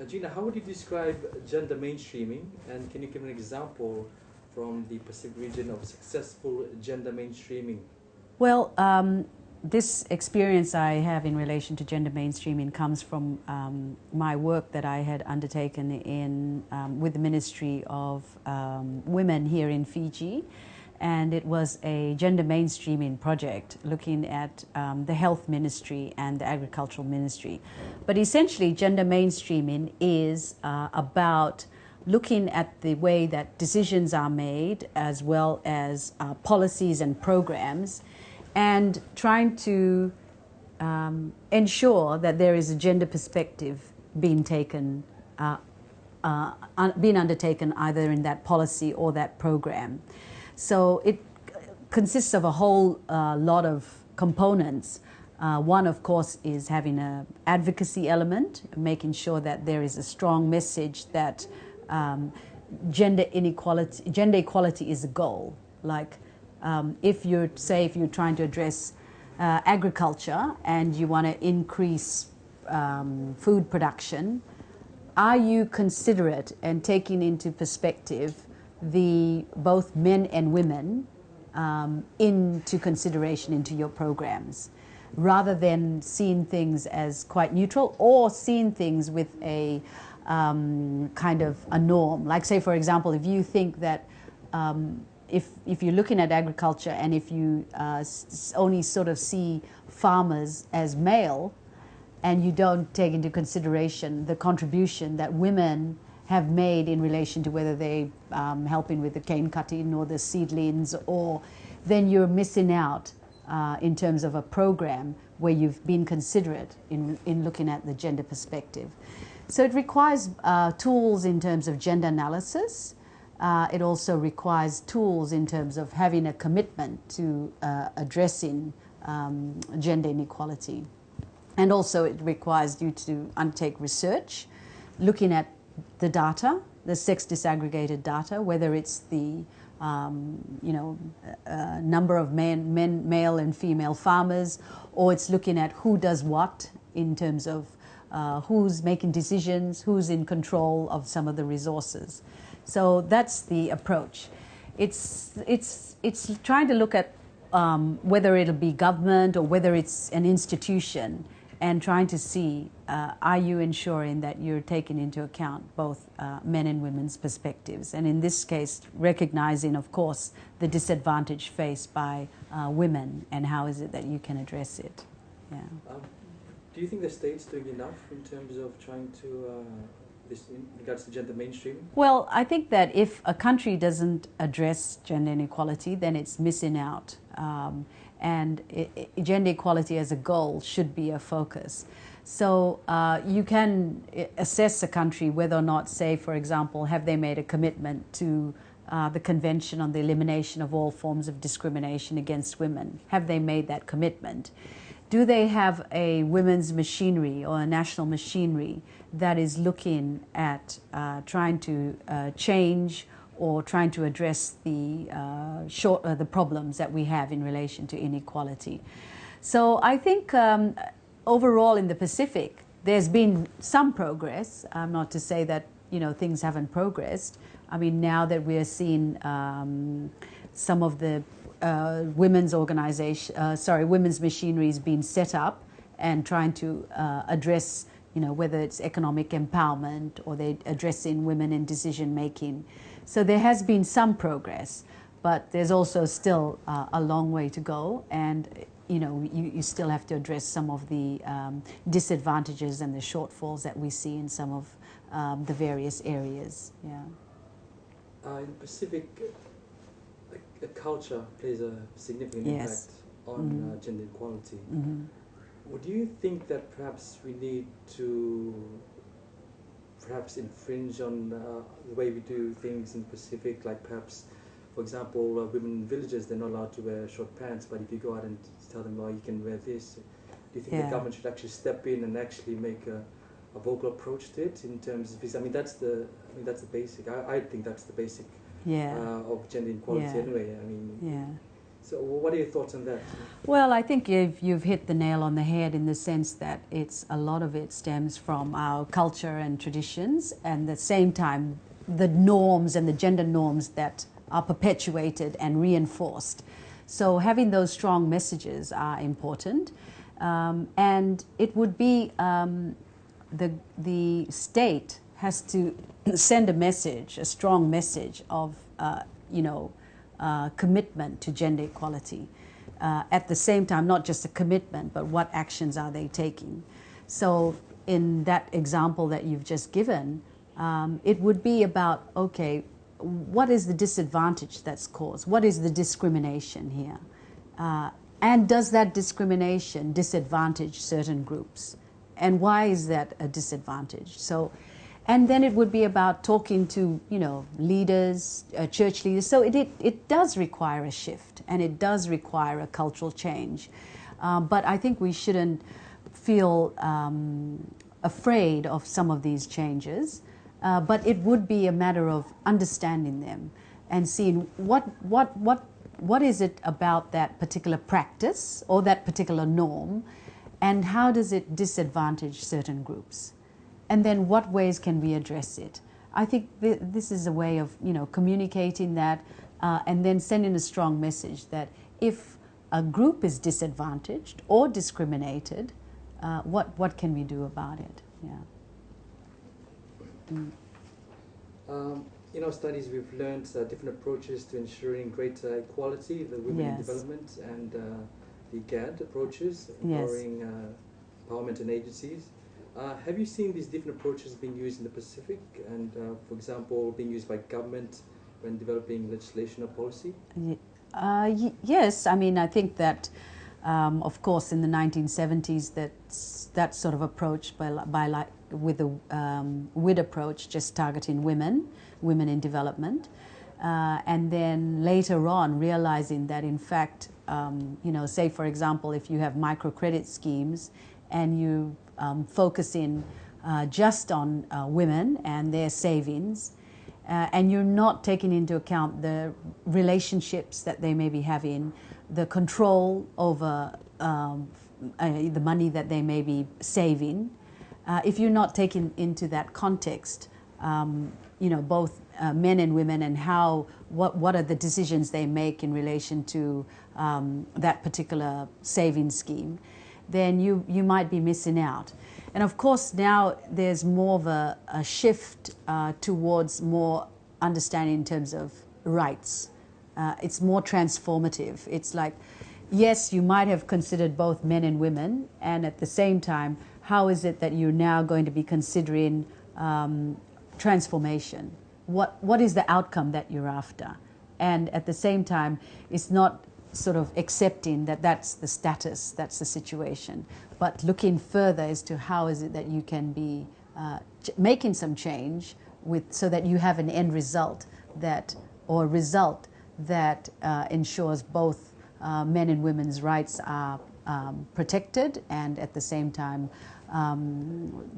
Gina, how would you describe gender mainstreaming, and can you give an example from the Pacific region of successful gender mainstreaming? Well, this experience I have in relation to gender mainstreaming comes from my work that I had undertaken with the Ministry of Women here in Fiji. And it was a gender mainstreaming project looking at the health ministry and the agricultural ministry. But essentially, gender mainstreaming is about looking at the way that decisions are made, as well as policies and programs, and trying to ensure that there is a gender perspective being undertaken either in that policy or that program. So it consists of a whole lot of components. One, of course, is having an advocacy element, making sure that there is a strong message that gender equality is a goal. Like if you're trying to address agriculture and you want to increase food production, are you considerate and taking into perspective both men and women into consideration into your programs, rather than seeing things as quite neutral or seeing things with a kind of a norm? Like, say, for example, if you think that if you're looking at agriculture and if you only sort of see farmers as male, and you don't take into consideration the contribution that women have made in relation to whether they helping with the cane cutting or the seedlings, or then you're missing out in terms of a program where you've been considerate in looking at the gender perspective. So it requires tools in terms of gender analysis. It also requires tools in terms of having a commitment to addressing gender inequality. And also it requires you to undertake research, looking at the data, the sex disaggregated data, whether it's the number of male and female farmers, or it's looking at who does what in terms of who's making decisions, who's in control of some of the resources. So that's the approach. It's trying to look at whether it'll be government or whether it's an institution, and trying to see, are you ensuring that you're taking into account both men and women's perspectives? And in this case, recognizing, of course, the disadvantage faced by women, and how is it that you can address it? Yeah. Do you think the state's doing enough in terms of trying to, in regards to gender mainstream? Well, I think that if a country doesn't address gender inequality, then it's missing out. And gender equality as a goal should be a focus. So you can assess a country whether or not, say, for example, have they made a commitment to the Convention on the Elimination of All Forms of Discrimination Against Women? Have they made that commitment? Do they have a women's machinery or a national machinery that is looking at trying to change or trying to address the problems that we have in relation to inequality? So I think overall in the Pacific, there's been some progress. Not to say that things haven't progressed. I mean, now that we're seeing some of the women's machineries being set up and trying to address, whether it's economic empowerment or they're addressing women in decision making. So there has been some progress, but there's also still a long way to go, and you still have to address some of the disadvantages and the shortfalls that we see in some of the various areas. Yeah. In the Pacific, a culture plays a significant Yes. impact on gender equality. Mm-hmm. Would you think that perhaps we need to infringe on the way we do things in the Pacific? Like perhaps, for example, women in villages, they're not allowed to wear short pants, but if you go out and tell them, you can wear this, do you think the government should actually step in and actually make a vocal approach to it in terms of, because that's the basic, I think that's the basic of gender equality anyway. So what are your thoughts on that? Well, I think you've hit the nail on the head in the sense that a lot of it stems from our culture and traditions, and at the same time, the norms and the gender norms that are perpetuated and reinforced. So having those strong messages are important, and it would be the state has to send a message, a strong message of commitment to gender equality. At the same time, not just a commitment, but what actions are they taking? So in that example that you've just given, it would be about, okay, what is the disadvantage that's caused? What is the discrimination here? And does that discrimination disadvantage certain groups? And why is that a disadvantage? So, and then it would be about talking to, leaders, church leaders. So it does require a shift, and it does require a cultural change. But I think we shouldn't feel afraid of some of these changes. But it would be a matter of understanding them and seeing what is it about that particular practice or that particular norm, and how does it disadvantage certain groups? And then what ways can we address it? I think this is a way of communicating that and then sending a strong message that if a group is disadvantaged or discriminated, what can we do about it? Yeah. In our studies, we've learned different approaches to ensuring greater equality, the women in development, and the GAD approaches, empowering empowerment and agencies. Have you seen these different approaches being used in the Pacific and, for example, being used by government when developing legislation or policy? Yes, I mean, I think that, of course, in the 1970s, that sort of approach with the WID approach, just targeting women in development, and then later on realizing that, in fact, say for example, if you have microcredit schemes and you focus in just on women and their savings, and you're not taking into account the relationships that they may be having, the control over the money that they may be saving. If you're not taking into that context, both men and women, and what are the decisions they make in relation to that particular savings scheme, then you might be missing out. And of course now there's more of a shift towards more understanding in terms of rights. It's more transformative. It's like, yes, you might have considered both men and women, and at the same time, how is it that you're now going to be considering transformation? What is the outcome that you're after? And at the same time, it's not sort of accepting that that's the status, that's the situation, but looking further as to how is it that you can be making some change so that you have an end result that ensures both men and women's rights are protected, and at the same time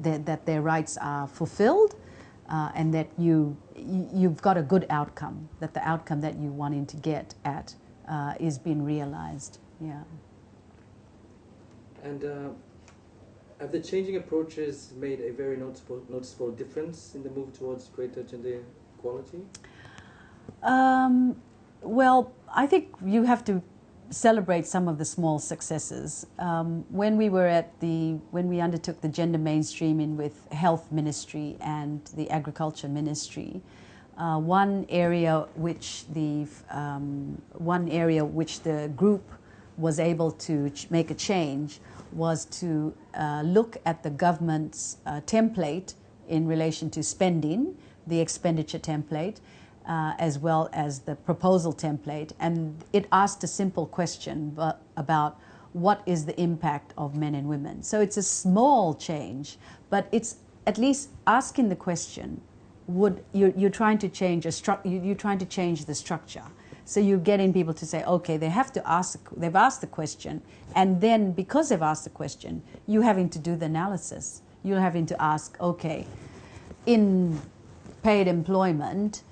that their rights are fulfilled, and that you've got a good outcome, that the outcome that you're wanting to get at is being realized. Yeah. And have the changing approaches made a very noticeable difference in the move towards greater gender equality? Well, I think you have to celebrate some of the small successes. When we undertook the gender mainstreaming with Health Ministry and the Agriculture Ministry, one area which the group was able to make a change was to look at the government's template in relation to spending, the expenditure template, as well as the proposal template, and it asked a simple question about what is the impact of men and women. So it's a small change, but it's at least asking the question. You're trying to change you're trying to change the structure. So you're getting people to say, okay, they've asked the question, and then because they've asked the question, you're having to do the analysis. You're having to ask, okay, in paid employment,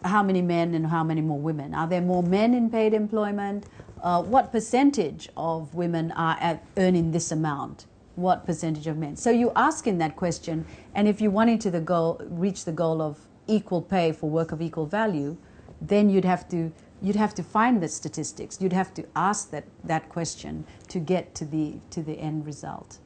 how many men and how many more women? Are there more men in paid employment? What percentage of women are earning this amount? What percentage of men? So you ask in that question, and if you wanted to reach the goal of equal pay for work of equal value, then you'd have to find the statistics. You'd have to ask that question to get to the end result.